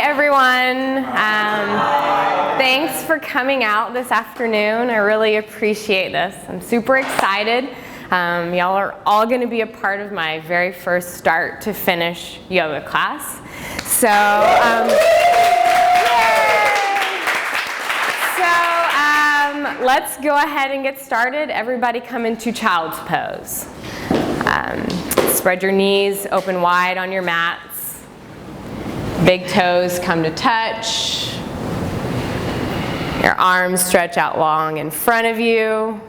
everyone. Thanks for coming out this afternoon. I really appreciate this. I'm super excited. Y'all are all going to be a part of my very first start to finish yoga class. So, let's go ahead and get started. Everybody come into child's pose. Spread your knees open wide on your mats. Big toes come to touch. Your arms stretch out long in front of you.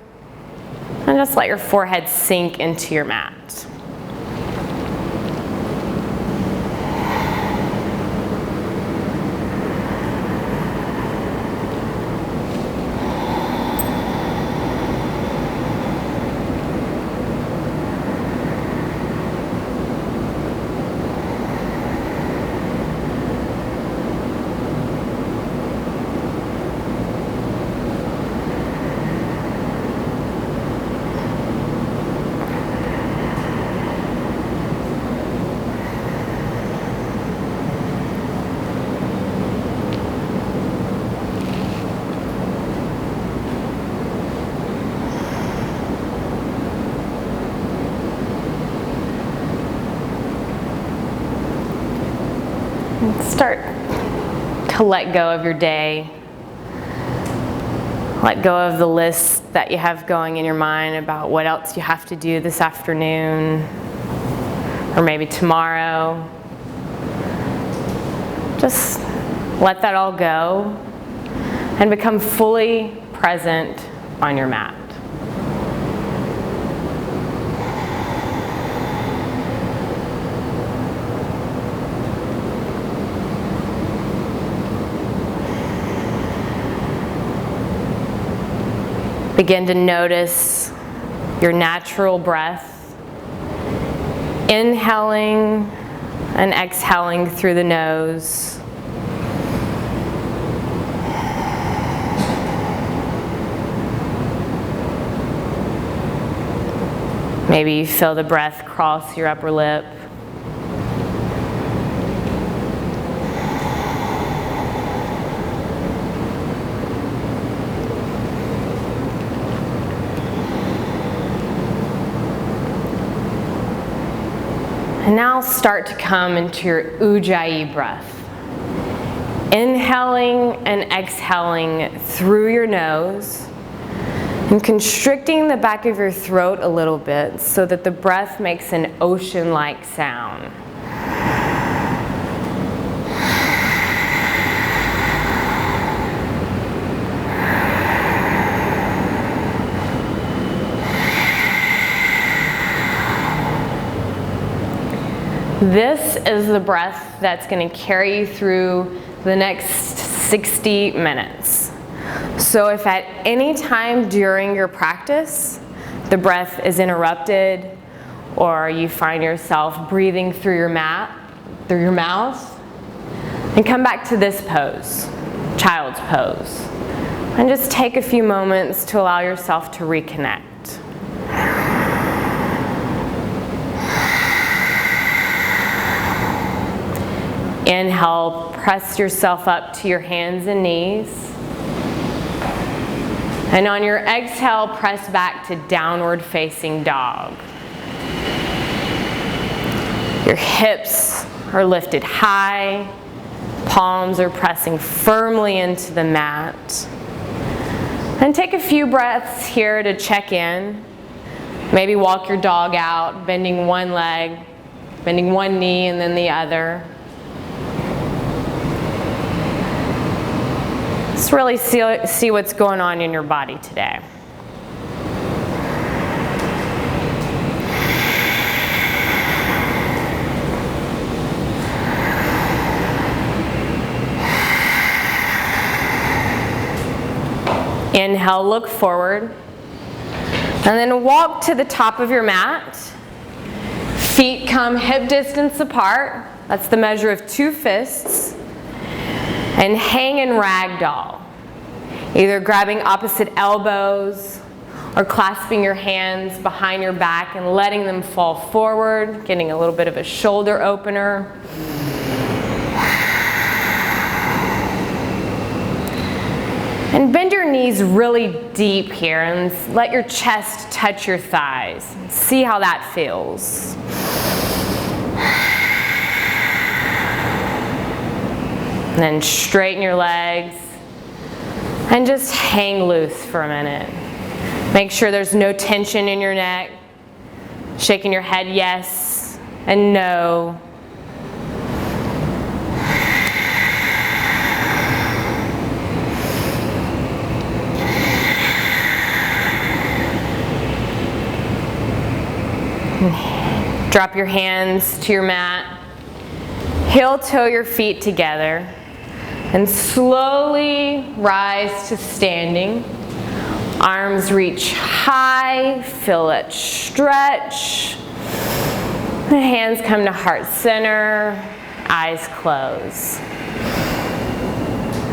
And just let your forehead sink into your mat. Start to let go of your day. Let go of the list that you have going in your mind about what else you have to do this afternoon or maybe tomorrow. Just let that all go and become fully present on your mat. Begin to notice your natural breath, inhaling and exhaling through the nose. Maybe you feel the breath cross your upper lip. And now start to come into your Ujjayi breath. Inhaling and exhaling through your nose and constricting the back of your throat a little bit so that the breath makes an ocean-like sound. This is the breath that's going to carry you through the next 60 minutes. So if at any time during your practice the breath is interrupted or you find yourself breathing through your mat, through your mouth, then come back to this pose, child's pose. And just take a few moments to allow yourself to reconnect. Inhale, press yourself up to your hands and knees. And on your exhale, press back to downward facing dog. Your hips are lifted high. Palms are pressing firmly into the mat. And take a few breaths here to check in. Maybe walk your dog out, bending one leg, bending one knee and then the other. Just really see what's going on in your body today. Inhale, look forward. And then walk to the top of your mat. Feet come hip distance apart. That's the measure of 2 fists. And hang in ragdoll, either grabbing opposite elbows or clasping your hands behind your back and letting them fall forward, getting a little bit of a shoulder opener. knees really deep here and let your chest touch your thighs. See how that feels. And then straighten your legs and just hang loose for a minute. Make sure there's no tension in your neck. Shaking your head yes and no. Drop your hands to your mat. Heel toe your feet together and slowly rise to standing. Arms reach high, feel it stretch. The hands come to heart center, eyes close.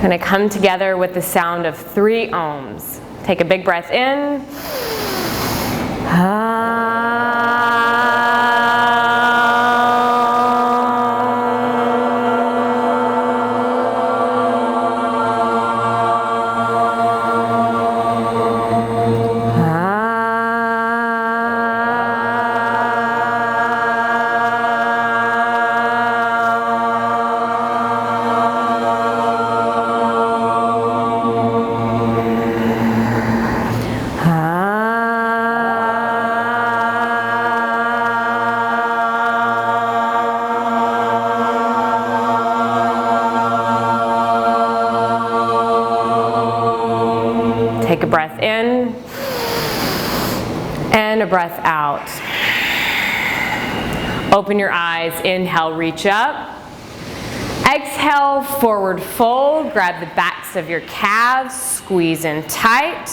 Gonna come together with the sound of 3 ohms. Take a big breath in. Take a breath in and a breath out. Open your eyes, inhale, reach up. Exhale, forward fold, grab the backs of your calves, squeeze in tight.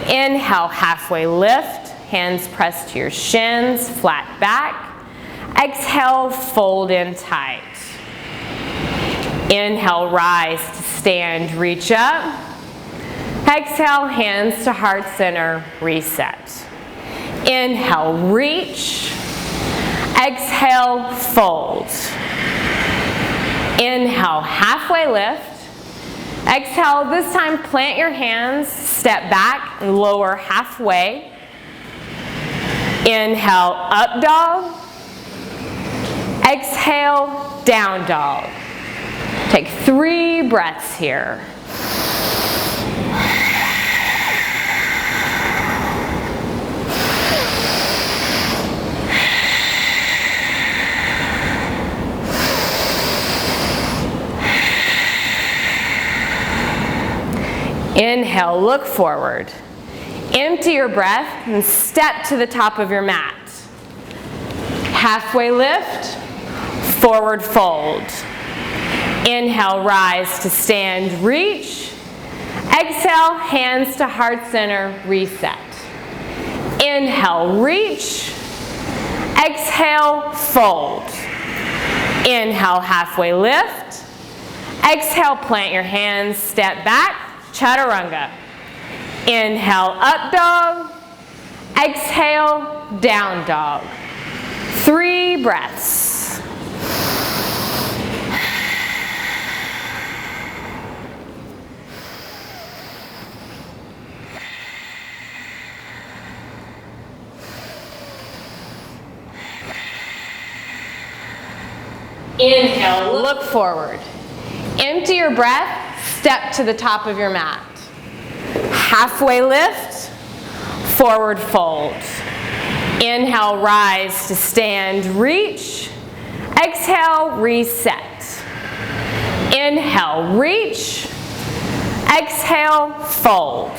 Inhale, halfway lift, hands pressed to your shins, flat back. Exhale, fold in tight. Inhale, rise to stand, reach up. Exhale, hands to heart center, reset. Inhale, reach. Exhale, fold. Inhale, halfway lift. Exhale, this time plant your hands, step back and lower halfway. Inhale, up dog. Exhale, down dog. Take 3 breaths here. Inhale, look forward. Empty your breath and step to the top of your mat. Halfway lift, forward fold. Inhale, rise to stand, reach. Exhale, hands to heart center, reset. Inhale, reach. Exhale, fold. Inhale, halfway lift. Exhale, plant your hands, step back. Chaturanga. Inhale, up dog. Exhale, down dog. 3 breaths. Inhale, look forward. Empty your breath. Step to the top of your mat. Halfway lift, forward fold. Inhale, rise to stand, reach. Exhale, reset. Inhale, reach. Exhale, fold.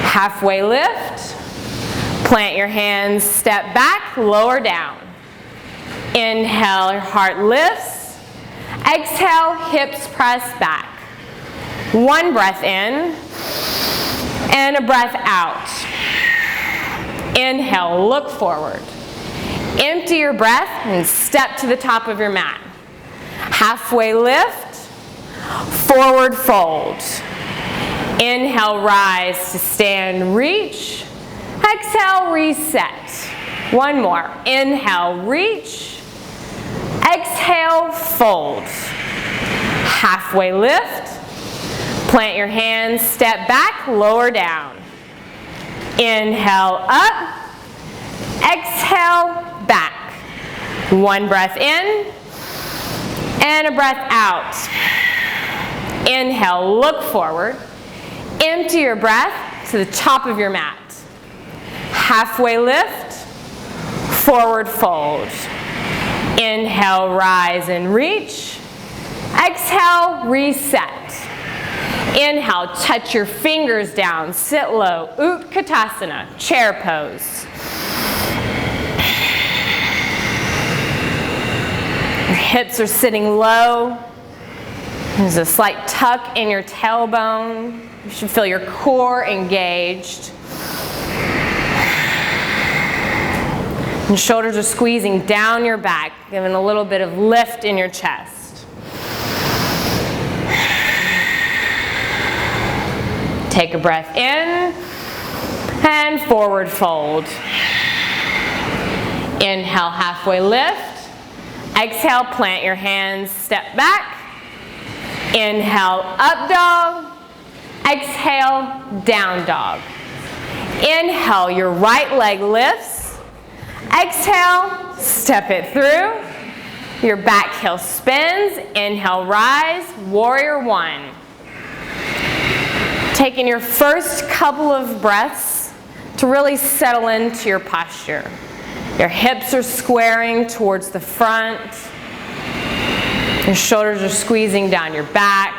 Halfway lift. Plant your hands, step back, lower down. Inhale, your heart lifts. Exhale, hips press back. 1 breath in and a breath out. Inhale, look forward. Empty your breath and step to the top of your mat. Halfway lift, forward fold. Inhale, rise to stand, reach. Exhale, reset. 1 more. Inhale, reach. Exhale, fold. Halfway lift. Plant your hands, step back, lower down. Inhale up, exhale back. One breath in and a breath out. Inhale, look forward. Empty your breath to the top of your mat. Halfway lift, forward fold. Inhale, rise and reach. Exhale, reset. Inhale, touch your fingers down, sit low, Utkatasana, chair pose. Your hips are sitting low. There's a slight tuck in your tailbone. You should feel your core engaged. And shoulders are squeezing down your back, giving a little bit of lift in your chest. Take a breath in and forward fold. Inhale, halfway lift. Exhale, plant your hands, step back. Inhale, up dog. Exhale, down dog. Inhale, your right leg lifts. Exhale, step it through. Your back heel spins. Inhale, rise, warrior one. Taking your first couple of breaths to really settle into your posture. Your hips are squaring towards the front. Your shoulders are squeezing down your back.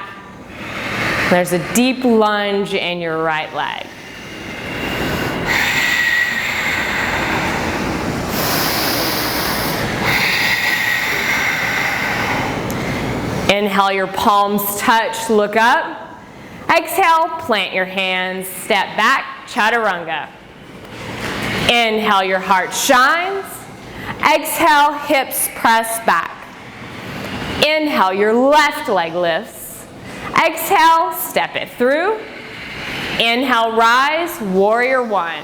There's a deep lunge in your right leg. Inhale, your palms touch, look up. Exhale, plant your hands, step back, chaturanga. Inhale, your heart shines. Exhale, hips press back. Inhale, your left leg lifts. Exhale, step it through. Inhale, rise, warrior one.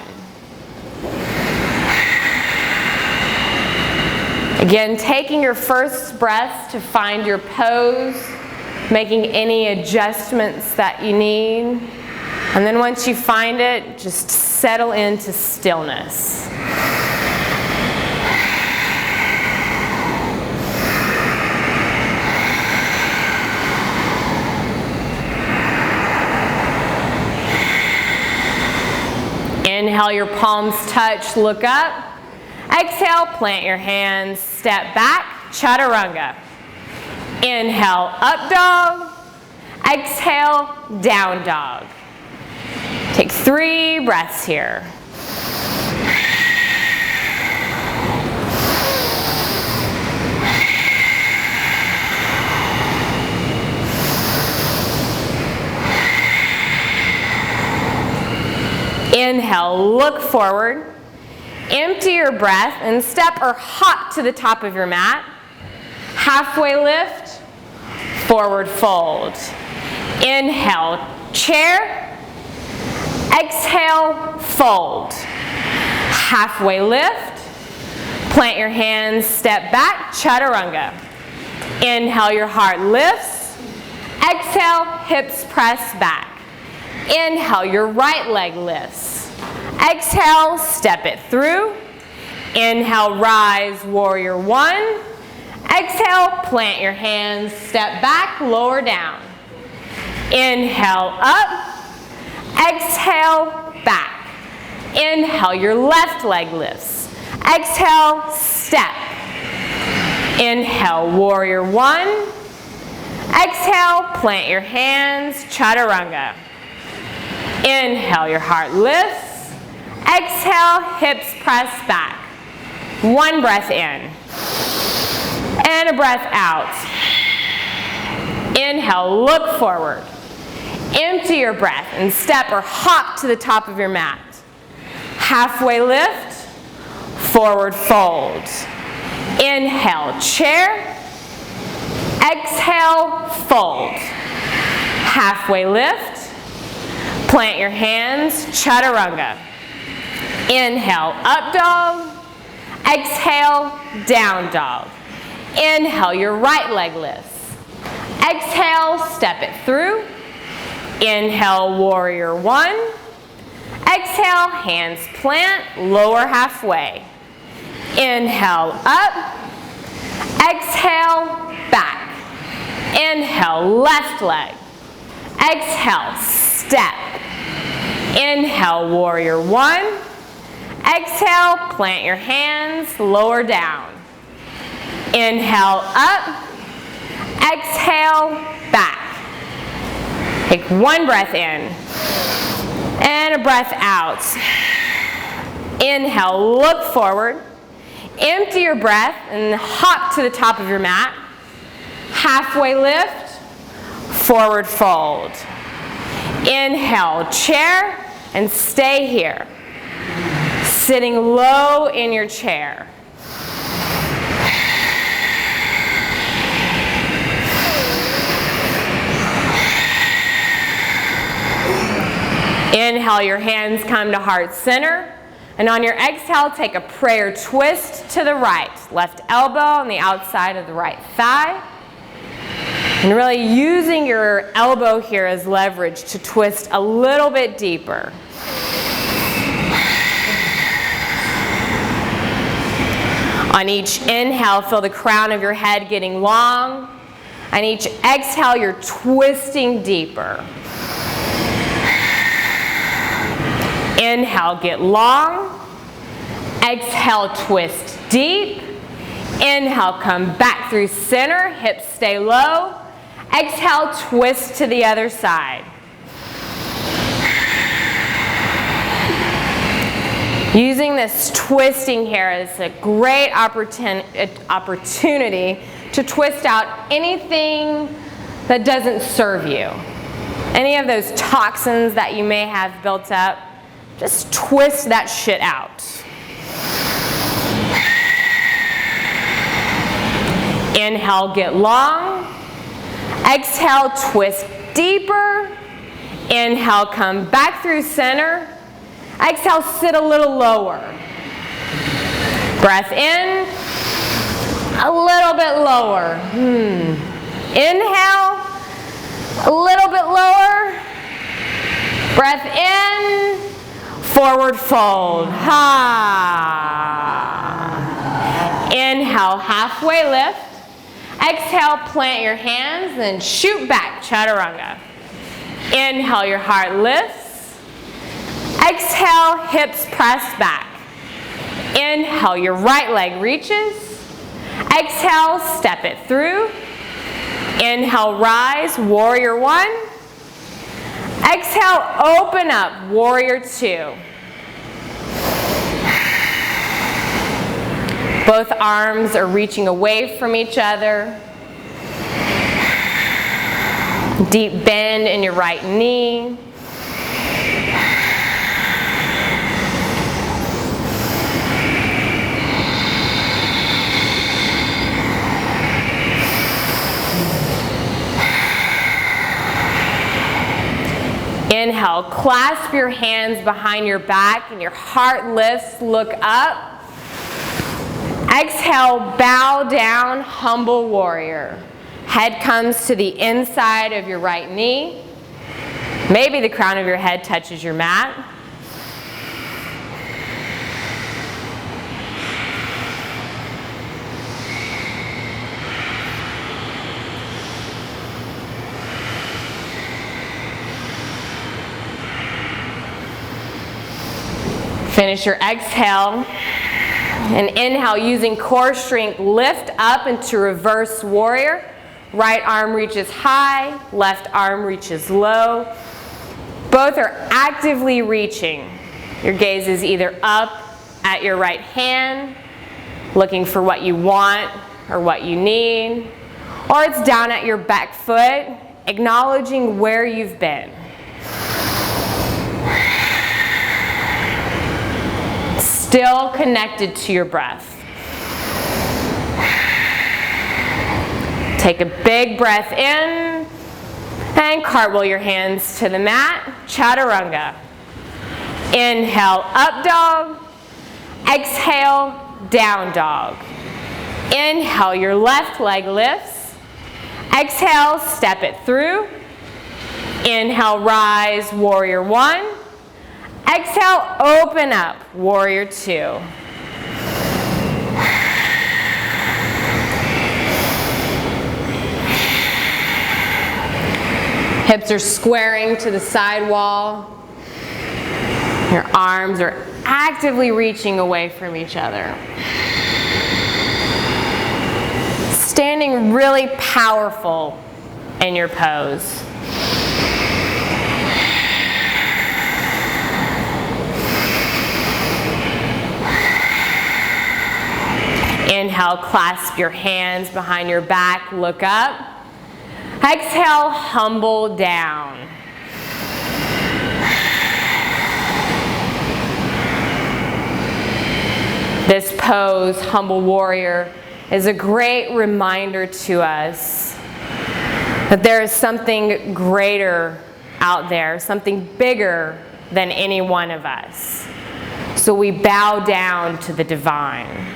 Again, taking your first breath to find your pose, making any adjustments that you need. And then once you find it, just settle into stillness. Inhale, your palms touch, look up. Exhale, plant your hands, step back, chaturanga. Inhale, up dog. Exhale, down dog. Take 3 breaths here. Inhale, look forward. Empty your breath and step or hop to the top of your mat. Halfway lift, forward fold. Inhale, chair. Exhale, fold. Halfway lift. Plant your hands, step back, chaturanga. Inhale, your heart lifts. Exhale, hips press back. Inhale, your right leg lifts. Exhale, step it through. Inhale, rise, warrior one. Exhale, plant your hands, step back, lower down. Inhale, up. Exhale, back. Inhale, your left leg lifts. Exhale, step. Inhale, warrior one. Exhale, plant your hands, chaturanga. Inhale, your heart lifts. Exhale, hips press back. 1 breath in. And a breath out. Inhale, look forward. Empty your breath and step or hop to the top of your mat. Halfway lift, forward fold. Inhale, chair. Exhale, fold. Halfway lift. Plant your hands, chaturanga. Inhale, up dog. Exhale, down dog. Inhale, your right leg lifts. Exhale, step it through. Inhale, warrior one. Exhale, hands plant, lower halfway. Inhale, up. Exhale, back. Inhale, left leg. Exhale, step. Inhale, warrior one. Exhale, plant your hands, lower down. Inhale, up. Exhale, back. Take one breath in and a breath out. Inhale, look forward. Empty your breath and hop to the top of your mat. Halfway lift, forward fold. Inhale, chair, and stay here. Sitting low in your chair. Inhale, your hands come to heart center. And on your exhale, take a prayer twist to the right. Left elbow on the outside of the right thigh. And really using your elbow here as leverage to twist a little bit deeper. On each inhale, feel the crown of your head getting long. On each exhale, you're twisting deeper. Inhale, get long. Exhale, twist deep. Inhale, come back through center, hips stay low. Exhale, twist to the other side. Using this twisting here as a great opportunity to twist out anything that doesn't serve you. Any of those toxins that you may have built up, just twist that shit out. Inhale, get long. Exhale, twist deeper. Inhale, come back through center. Exhale, sit a little lower. Breath in, a little bit lower. Inhale, a little bit lower. Breath in, forward fold. Ha. Inhale, halfway lift. Exhale, plant your hands, then shoot back, chaturanga. Inhale, your heart lifts. Exhale, hips press back. Inhale, your right leg reaches. Exhale, step it through. Inhale, rise, warrior one. Exhale, open up, warrior two. Both arms are reaching away from each other. Deep bend in your right knee. Inhale, clasp your hands behind your back and your heart lifts, look up. Exhale, bow down, humble warrior. Head comes to the inside of your right knee. Maybe the crown of your head touches your mat. Finish your exhale. And inhale, using core strength, lift up into reverse warrior. Right arm reaches high, left arm reaches low. Both are actively reaching. Your gaze is either up at your right hand, looking for what you want or what you need, or it's down at your back foot, acknowledging where you've been. Still connected to your breath. Take a big breath in and cartwheel your hands to the mat, chaturanga. Inhale, up dog. Exhale, down dog. Inhale, your left leg lifts. Exhale, step it through. Inhale, rise, warrior one. Exhale, open up, warrior two. Hips are squaring to the side wall. Your arms are actively reaching away from each other. Standing really powerful in your pose. Inhale, clasp your hands behind your back, look up. Exhale, humble down. This pose, humble warrior, is a great reminder to us that there is something greater out there, something bigger than any one of us. So we bow down to the divine.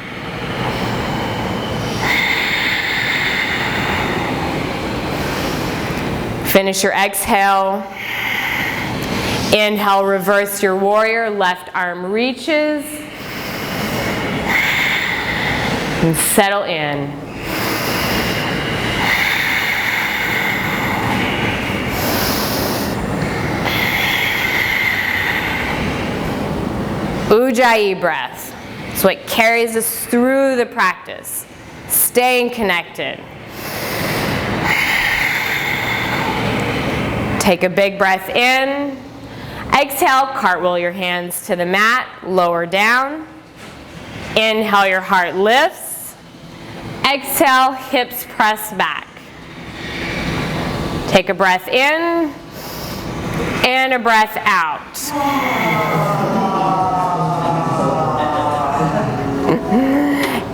Finish your exhale. Inhale, reverse your warrior, left arm reaches. And settle in. Ujjayi breath. It's what carries us through the practice. Staying connected. Take a big breath in. Exhale, cartwheel your hands to the mat, lower down. Inhale, your heart lifts. Exhale, hips press back. Take a breath in and a breath out.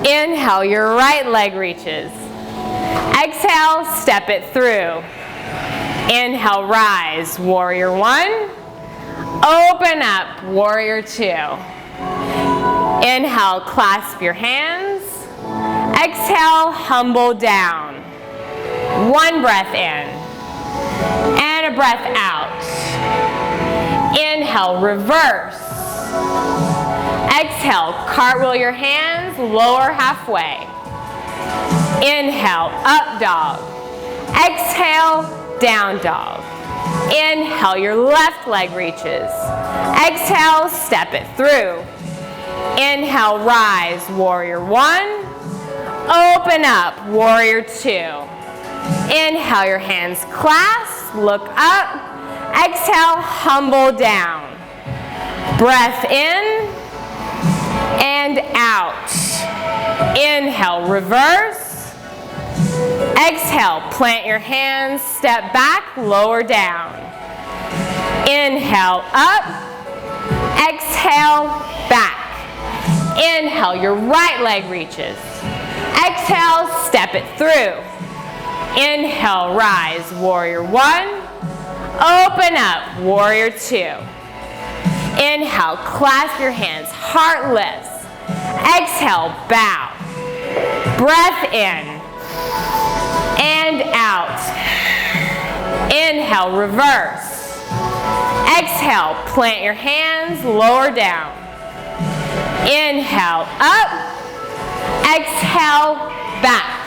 Inhale, your right leg reaches. Exhale, step it through. Inhale, rise, warrior one. Open up, warrior two. Inhale, clasp your hands. Exhale, humble down. One breath in and a breath out. Inhale, reverse. Exhale, cartwheel your hands, lower halfway. Inhale, up dog. Exhale, down dog. Inhale, your left leg reaches. Exhale, step it through. Inhale, rise, warrior one. Open up, warrior two. Inhale, your hands clasp, look up. Exhale, humble down. Breath in and out. Inhale, reverse. Exhale, plant your hands, step back, lower down. Inhale, up. Exhale, back. Inhale, your right leg reaches. Exhale, step it through. Inhale, rise, warrior one. Open up, warrior two. Inhale, clasp your hands, heart lifts. Exhale, bow. Breath in and out. Inhale, reverse. Exhale, plant your hands, lower down. Inhale, up. Exhale, back.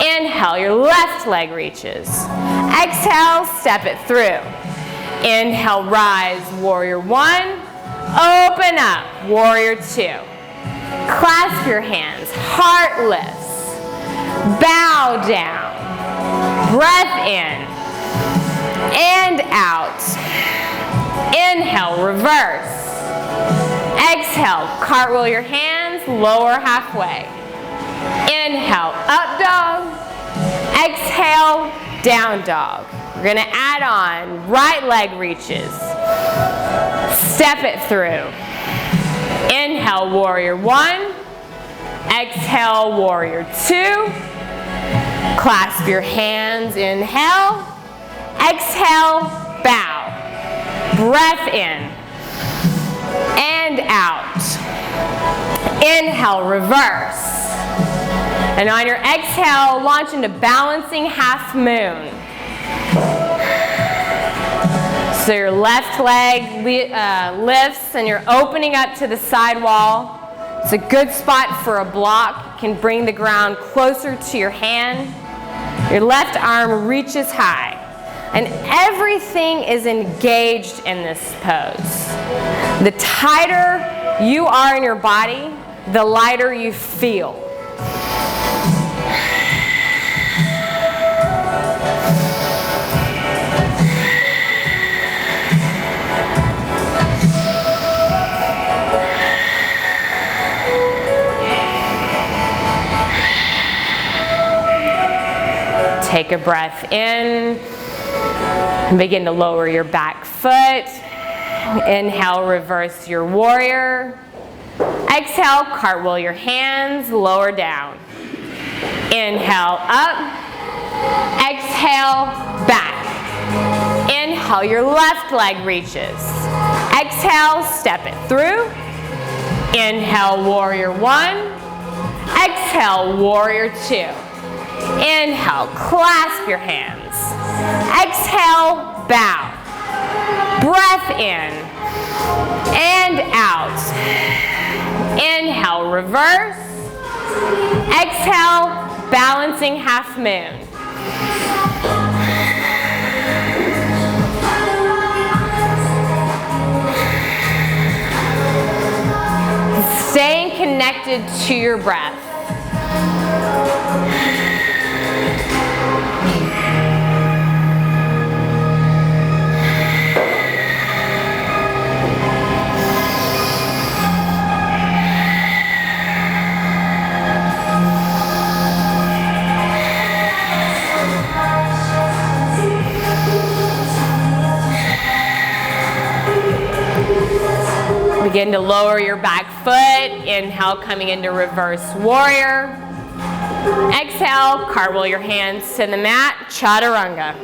Inhale, your left leg reaches. Exhale, step it through. Inhale, rise, warrior one. Open up, warrior two. Clasp your hands, heart lifts. Bow down. Breath in and out. Inhale, reverse. Exhale, cartwheel your hands, lower halfway. Inhale, up dog. Exhale, down dog. We're going to add on right leg reaches. Step it through. Inhale, warrior one. Exhale, warrior two. Clasp your hands, inhale. Exhale, bow. Breath in and out. Inhale, reverse. And on your exhale, launch into balancing half moon. So your left leg lifts and you're opening up to the side wall. It's a good spot for a block. You can bring the ground closer to your hand. Your left arm reaches high. And everything is engaged in this pose. The tighter you are in your body, the lighter you feel. Take a breath in. Begin to lower your back foot. Inhale, reverse your warrior. Exhale, cartwheel your hands, lower down. Inhale, up. Exhale, back. Inhale, your left leg reaches. Exhale, step it through. Inhale, warrior one. Exhale, warrior two. Inhale, clasp your hands. Exhale, bow. Breath in and out. Inhale, reverse. Exhale, balancing half moon. Staying connected to your breath. Begin to lower your back foot. Inhale, coming into reverse warrior. Exhale, cartwheel your hands to the mat, chaturanga.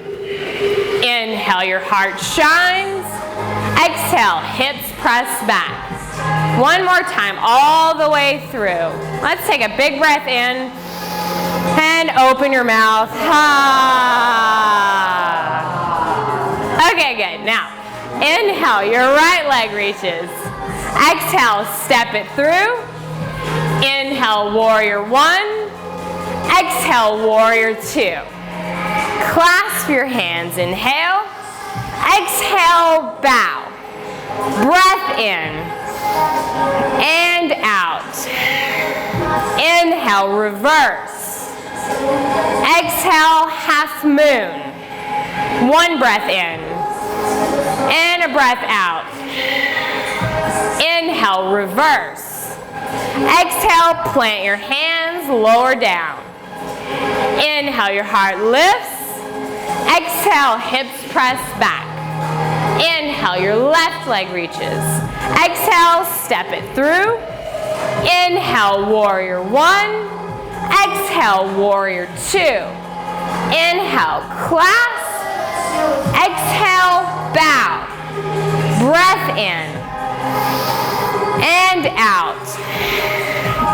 Inhale, your heart shines. Exhale, hips press back. One more time, all the way through. Let's take a big breath in and open your mouth. Okay, good. Now, inhale, your right leg reaches. Exhale, step it through. Inhale, warrior one. Exhale, warrior two. Clasp your hands, inhale. Exhale, bow. Breath in and out. Inhale, reverse. Exhale, half moon. One breath in and a breath out. Inhale, reverse. Exhale, plant your hands, lower down. Inhale, your heart lifts. Exhale, hips press back. Inhale, your left leg reaches. Exhale, step it through. Inhale, warrior one. Exhale, warrior two. Inhale, clasp. Exhale, bow. Breath in and out.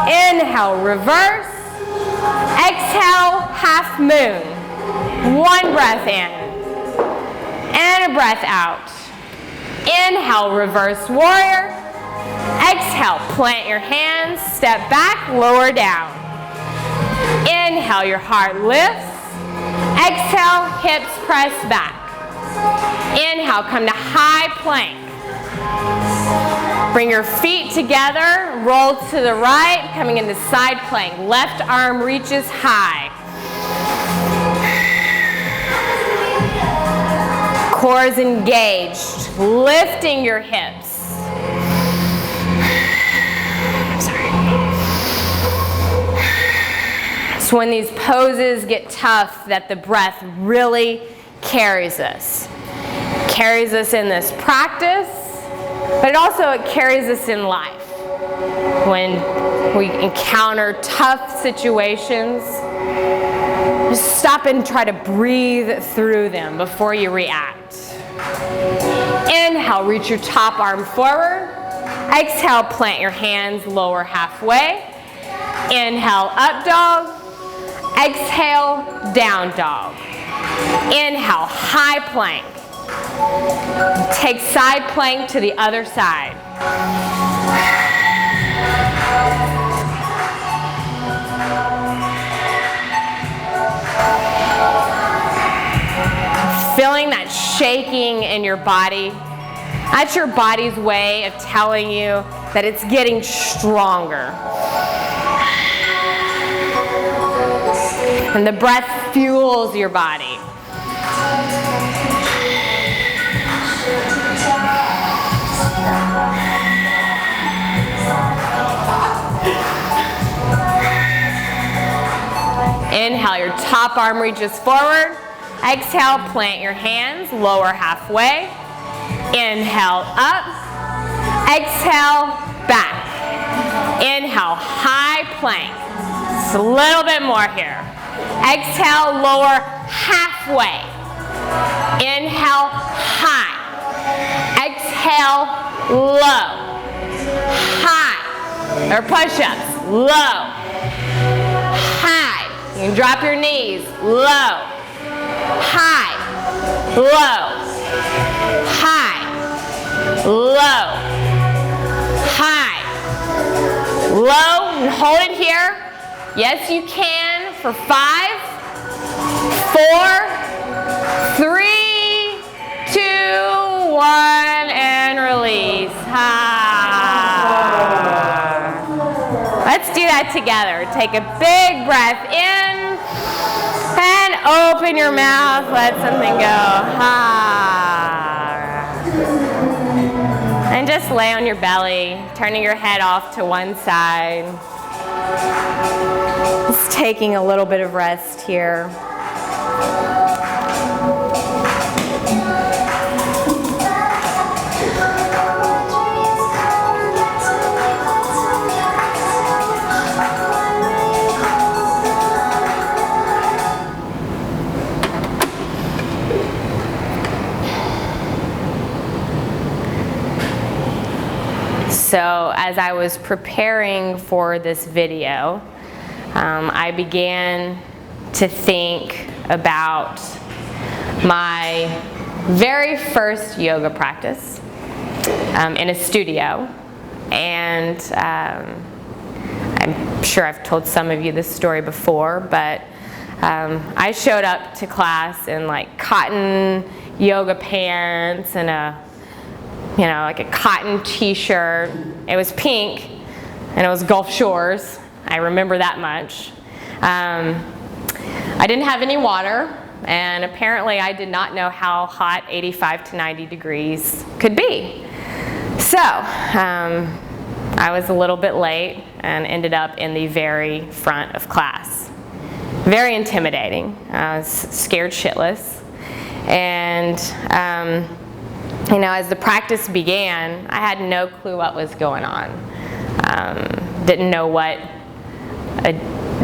Inhale, reverse. Exhale, half moon. One breath in and a breath out. Inhale, reverse warrior. Exhale, plant your hands, step back, lower down. Inhale, your heart lifts. Exhale, hips press back. Inhale, come to high plank. Bring your feet together, roll to the right, coming into side plank. Left arm reaches high. Core is engaged, lifting your hips. It's when these poses get tough that the breath really carries us. Carries us in this practice, but it carries us in life. When we encounter tough situations, just stop and try to breathe through them before you react. Inhale, reach your top arm forward. Exhale, plant your hands lower halfway. Inhale, up dog. Exhale, down dog. Inhale, high plank. Take side plank to the other side. Feeling that shaking in your body. That's your body's way of telling you that it's getting stronger. And the breath fuels your body. Inhale, your top arm reaches forward. Exhale, plant your hands, lower halfway. Inhale, up. Exhale, back. Inhale, high plank. Just a little bit more here. Exhale, lower halfway. Inhale, high. Exhale, low. High. Or push-ups. Low. High. You can drop your knees. Low. High. Low. High. Low. High. Low. And hold it here. Yes, you can for 5, 4, 3, 2, 1, and release. Let's do that together. Take a big breath in and open your mouth. Let something go. And just lay on your belly, turning your head off to one side. Just taking a little bit of rest here. So as I was preparing for this video, I began to think about my very first yoga practice in a studio. And I'm sure I've told some of you this story before, but I showed up to class in like cotton yoga pants and like a cotton t-shirt. It was pink and it was Gulf Shores. I remember that much. I didn't have any water, and apparently I did not know how hot 85 to 90 degrees could be. So I was a little bit late and ended up in the very front of class. Very intimidating. I was scared shitless. And as the practice began, I had no clue what was going on. Didn't know what a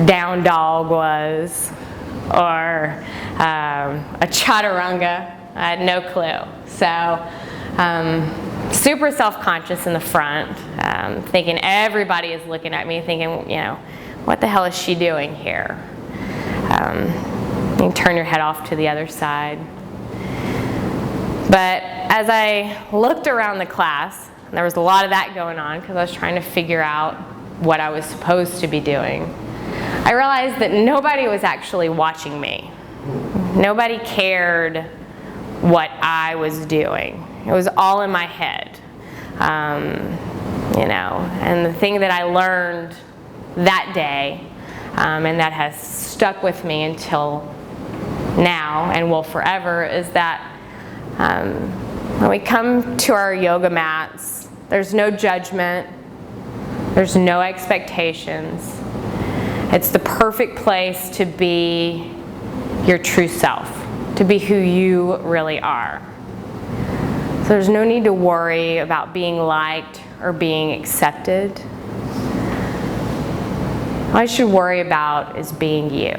down dog was or a chaturanga. I had no clue. So super self-conscious in the front, thinking everybody is looking at me, thinking, what the hell is she doing here? You turn your head off to the other side. But as I looked around the class, and there was a lot of that going on because I was trying to figure out what I was supposed to be doing, I realized that nobody was actually watching me. Nobody cared what I was doing. It was all in my head. And the thing that I learned that day, and that has stuck with me until now and will forever, is that when we come to our yoga mats, there's no judgment, there's no expectations. It's the perfect place to be your true self, to be who you really are. So there's no need to worry about being liked or being accepted. All you should worry about is being you.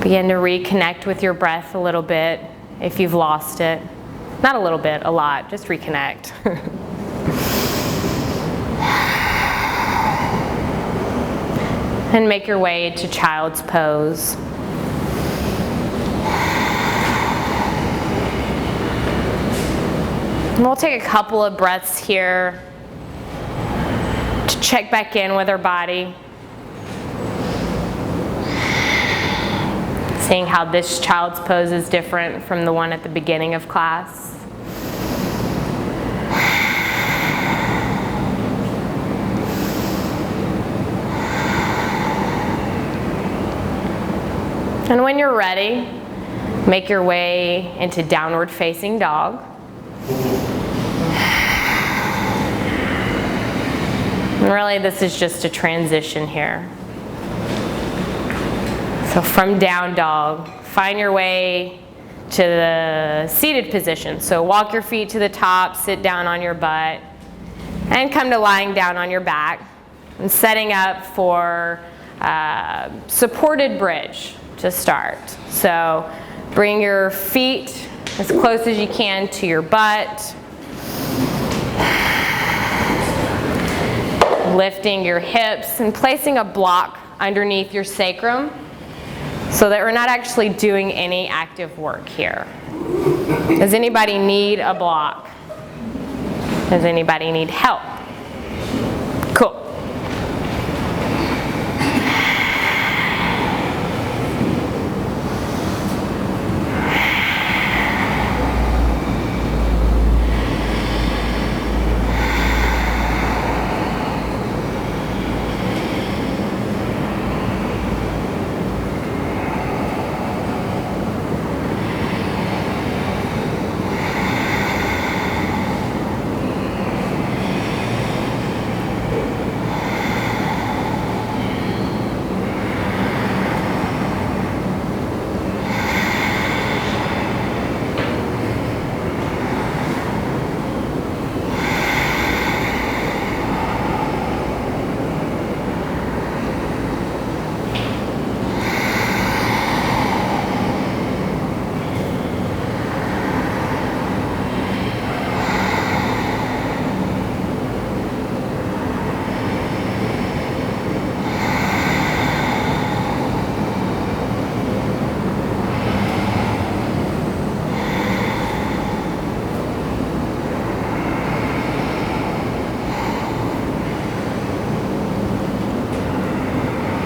Begin to reconnect with your breath a little bit if you've lost it. Not a little bit, a lot. Just reconnect. And make your way to child's pose. And we'll take a couple of breaths here to check back in with our body. Seeing how this child's pose is different from the one at the beginning of class. And when you're ready, make your way into downward facing dog. And really, this is just a transition here. So from down dog, find your way to the seated position. So walk your feet to the top, sit down on your butt, and come to lying down on your back and setting up for supported bridge to start. So bring your feet as close as you can to your butt. Lifting your hips and placing a block underneath your sacrum so that we're not actually doing any active work here. Does anybody need a block? Does anybody need help? Cool.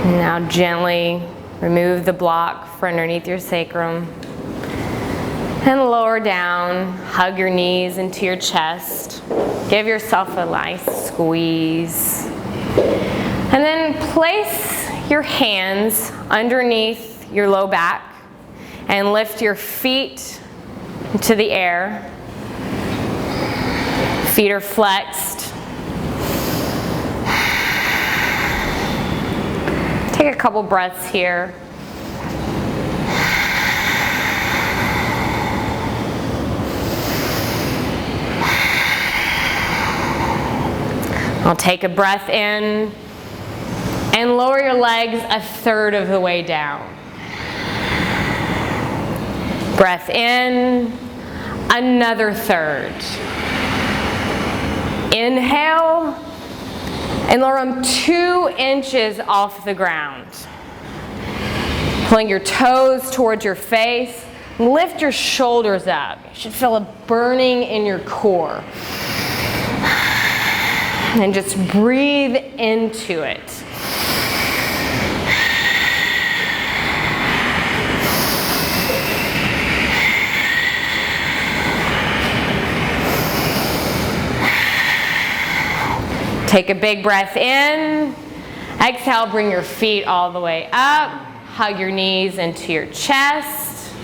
Now gently remove the block from underneath your sacrum and lower down. Hug your knees into your chest. Give yourself a nice squeeze. And then place your hands underneath your low back and lift your feet into the air. Feet are flexed. Take a couple breaths here. I'll take a breath in and lower your legs a third of the way down. Breath in, another third. Inhale. And lower them 2 inches off the ground. Pulling your toes towards your face. Lift your shoulders up. You should feel a burning in your core. And just breathe into it. Take a big breath in. Exhale, bring your feet all the way up. Hug your knees into your chest.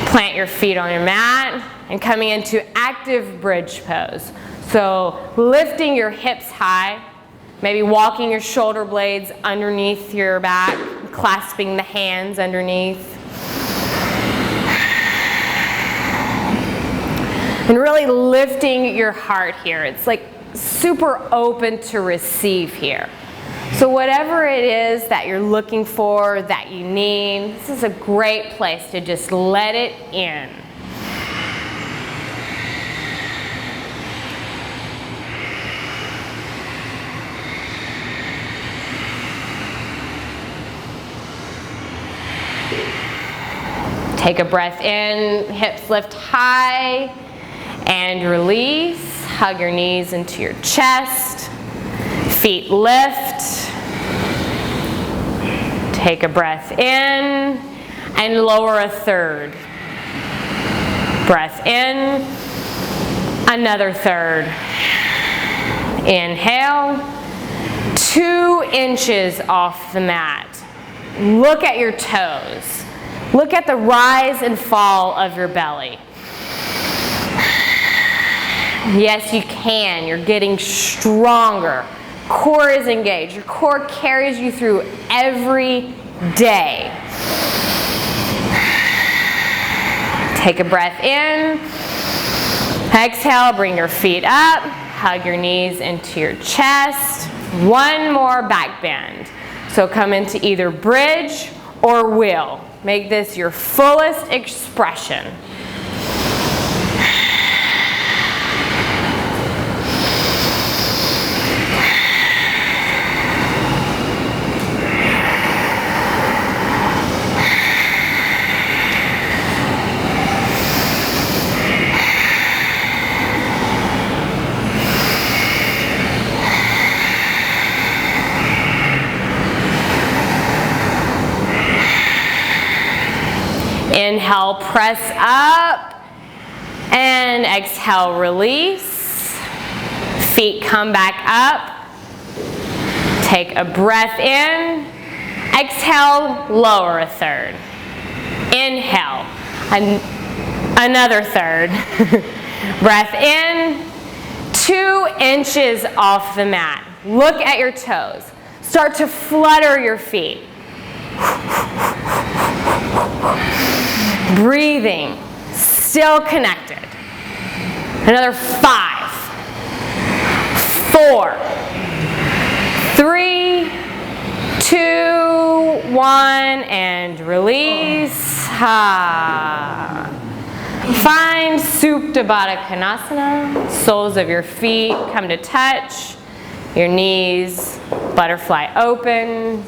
Plant your feet on your mat and coming into active bridge pose. So lifting your hips high, maybe walking your shoulder blades underneath your back, clasping the hands underneath. And really lifting your heart here. It's like super open to receive here. So whatever it is that you're looking for, that you need, this is a great place to just let it in. Take a breath in, hips lift high, and release. Hug your knees into your chest. Feet lift. Take a breath in, and lower a third. Breath in, another third. Inhale, 2 inches off the mat. Look at your toes. Look at the rise and fall of your belly. Yes, you can. You're getting stronger. Core is engaged. Your core carries you through every day. Take a breath in. Exhale, bring your feet up. Hug your knees into your chest. 1 more back bend. So come into either bridge or wheel. Make this your fullest expression. Inhale, press up, and exhale, release. Feet come back up. Take a breath in. Exhale, lower a third. Inhale, another third. Breath in, 2 inches off the mat. Look at your toes. Start to flutter your feet. Breathing, still connected. Another 5, 4, 3, 2, 1, and release. Find Supta Baddha Konasana. Soles of your feet come to touch. Your knees, butterfly open.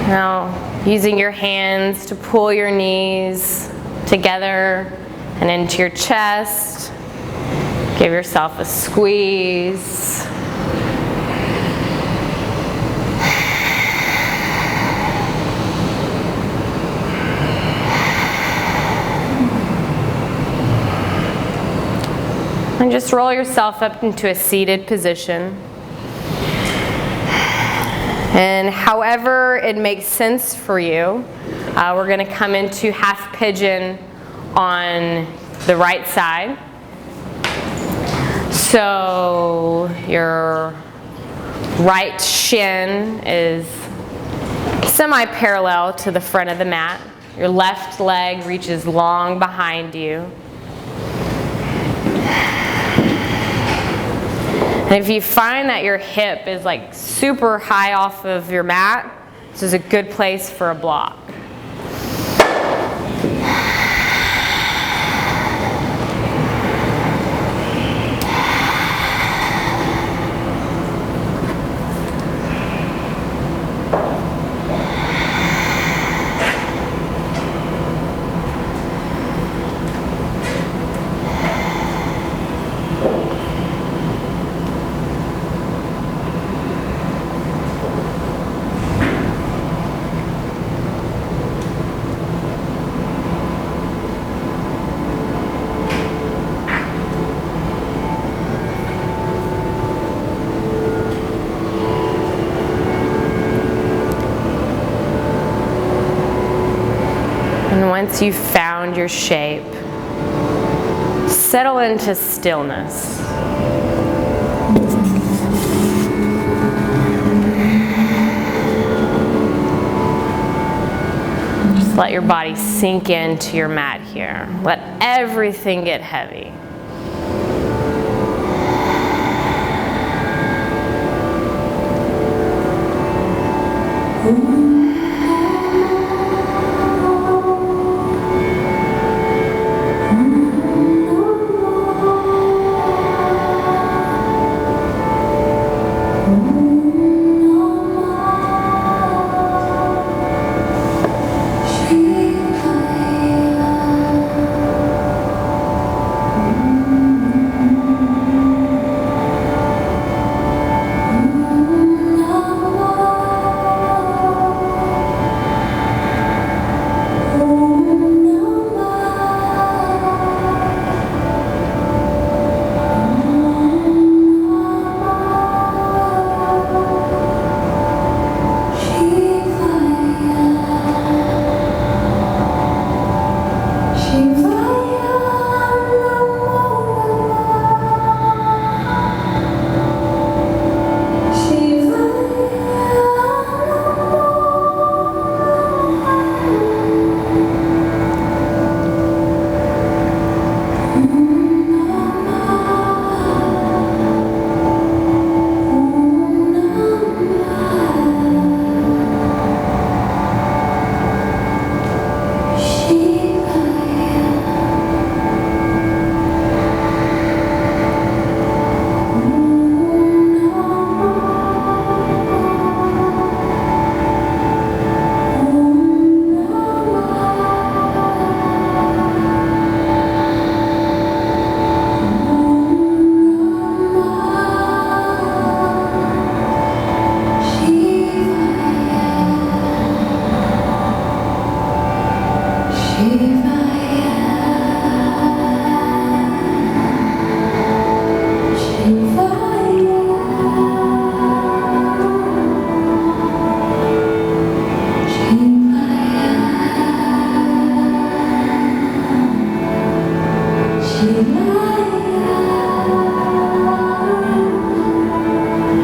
Now, using your hands to pull your knees together and into your chest. Give yourself a squeeze. And just roll yourself up into a seated position. And however it makes sense for you, we're going to come into half pigeon on the right side. So your right shin is semi-parallel to the front of the mat. Your left leg reaches long behind you. And if you find that your hip is like super high off of your mat, this is a good place for a block. And once you've found your shape, settle into stillness. Just let your body sink into your mat here. Let everything get heavy.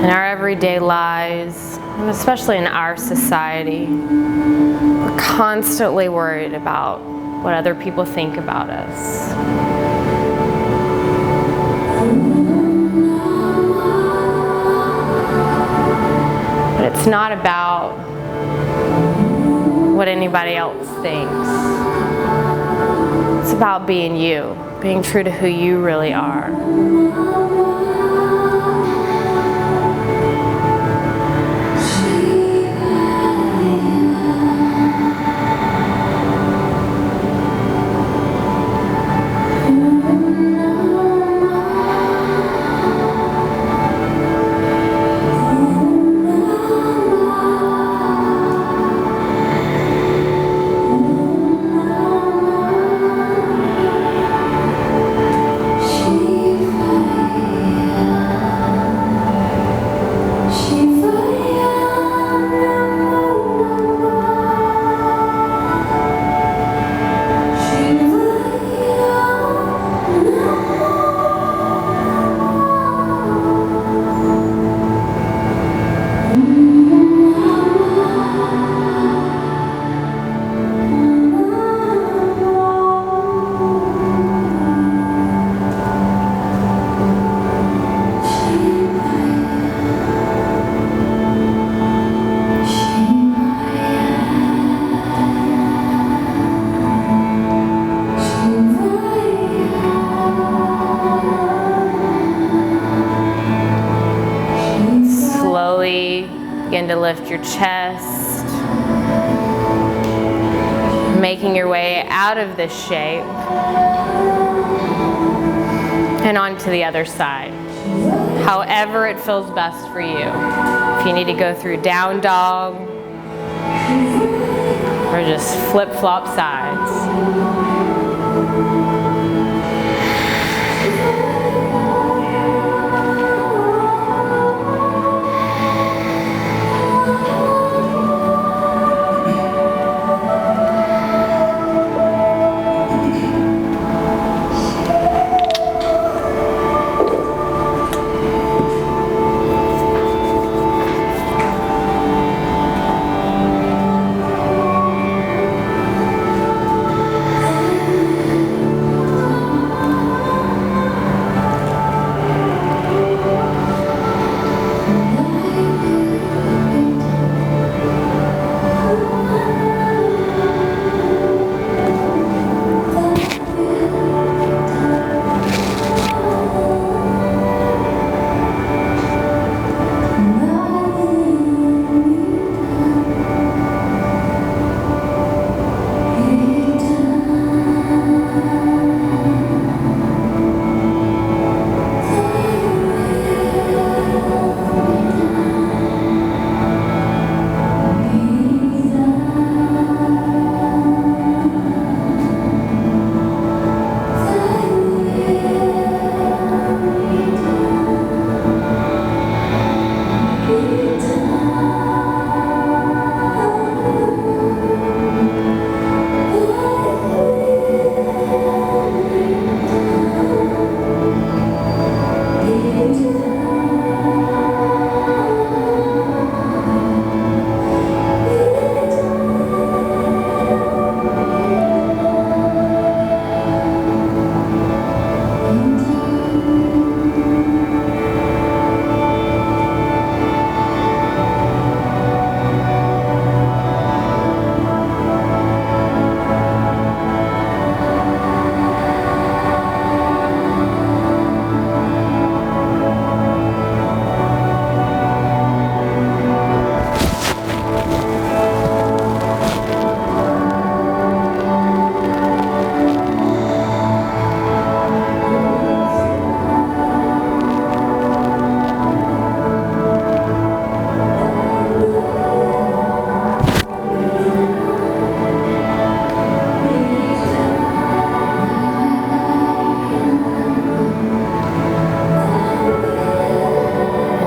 In our everyday lives, and especially in our society, we're constantly worried about what other people think about us. But it's not about what anybody else thinks. It's about being you, being true to who you really are. Begin to lift your chest, making your way out of this shape and onto the other side. However it feels best for you. If you need to go through down dog or just flip-flop sides.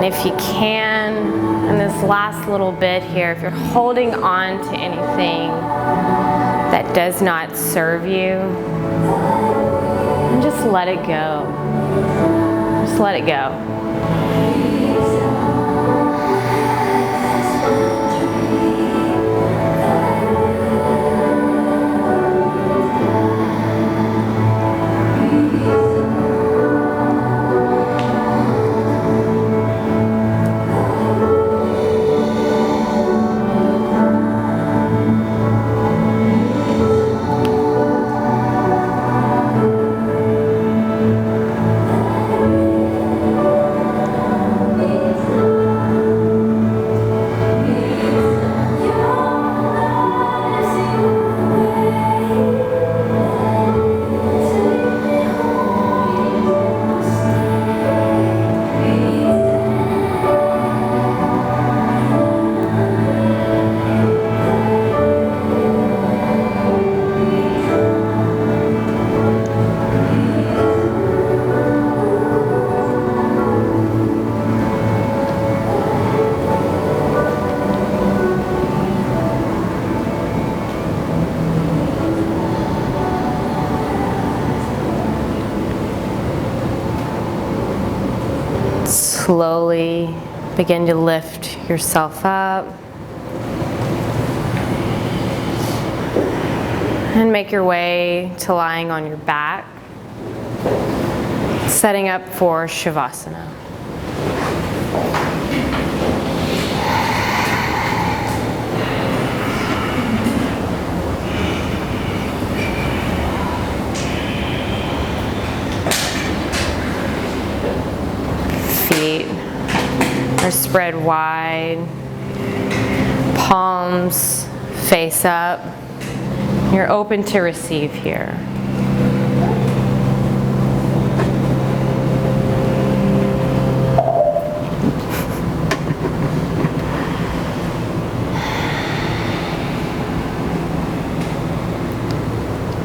If you can, in this last little bit here, if you're holding on to anything that does not serve you, just let it go. Just let it go. Slowly begin to lift yourself up and make your way to lying on your back, setting up for Shavasana. Feet are spread wide, Palms face up. You're open to receive here.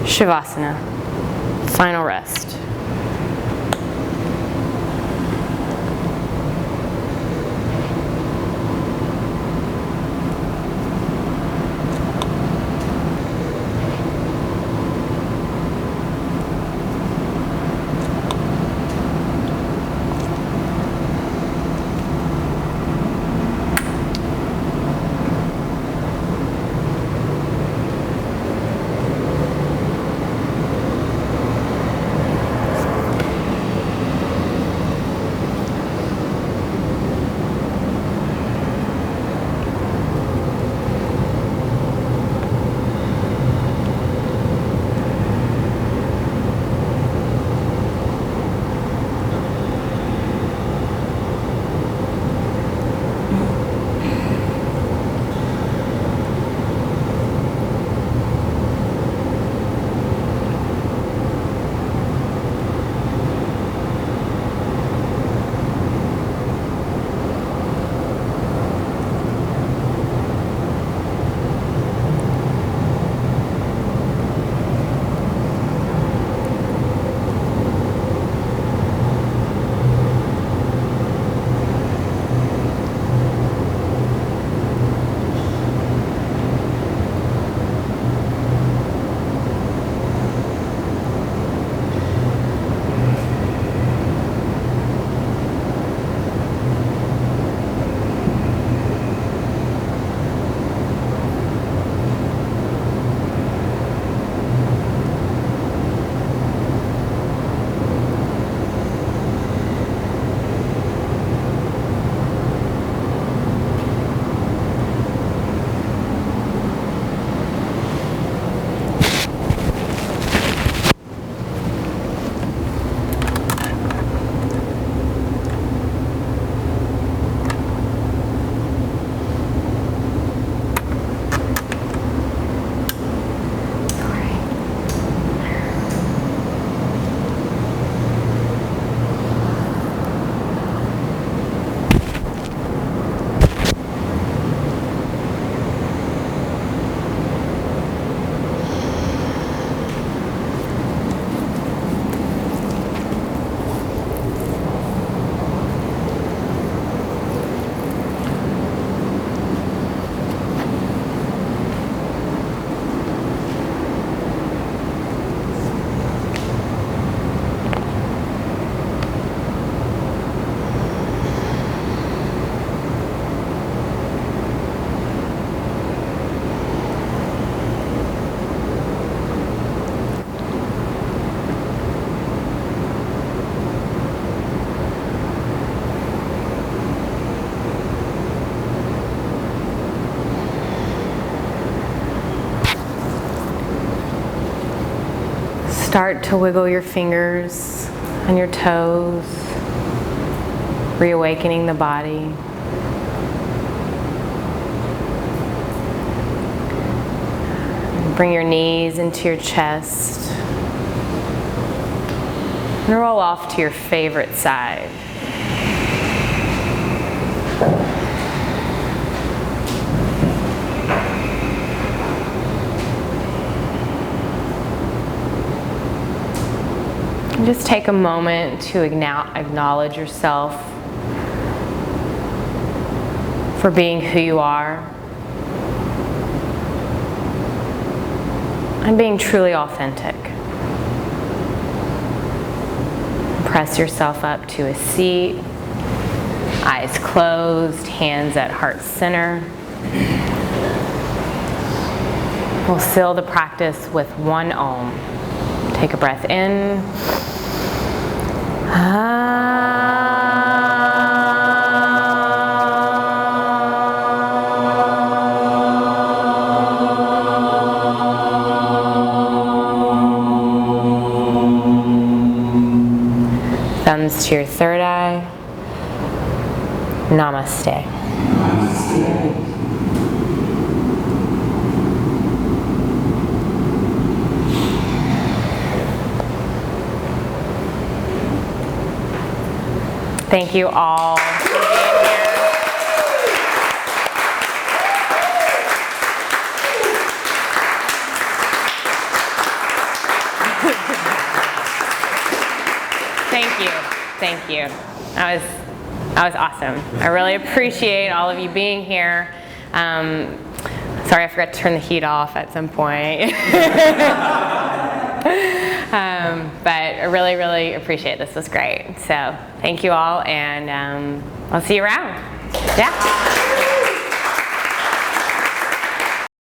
Shavasana, final rest. Start to wiggle your fingers and your toes, reawakening the body. Bring your knees into your chest and roll off to your favorite side. And just take a moment to acknowledge yourself for being who you are and being truly authentic. Press yourself up to a seat, eyes closed, hands at heart center. We'll seal the practice with one Om. Take a breath in. Thumbs to your third eye. Namaste. Namaste. Thank you all for being here. Thank you. That was awesome. I really appreciate all of you being here. Sorry, I forgot to turn the heat off at some point. But I really, really appreciate it. This was great. So thank you all, and I'll see you around. Yeah.